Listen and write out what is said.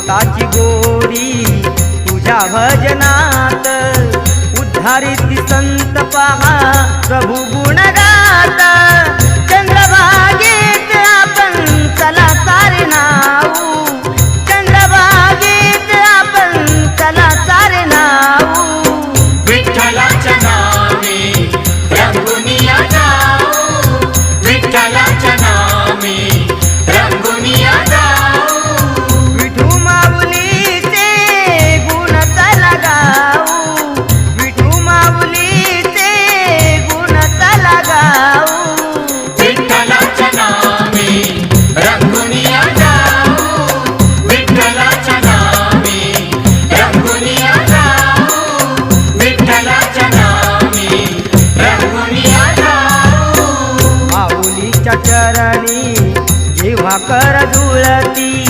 भक्ताची गोरी तुझ्या भजनात उद्धारित संत पहा प्रभु गुण गात चंद्रभागेत आपण चला सारे नाऊ चंद्रभागेत आपण चला सारे नाऊ विठ्ठलाच्या नामे रंगुनिया जाऊ विठ्ठलाच्या नामे रंगुनिया जाऊ विठू माऊलीचे गुण चला गाऊ विठू माऊलीचे गुण चला गाऊ विठ्ठलाच्या नामे रंगुनिया जाऊ विठ्ठलाच्या नामे रंगुनिया जाऊ विठ्ठलाच्या नामे रंगुनिया जाऊ माऊलीच्या चरणी जेव्हा कर जुळती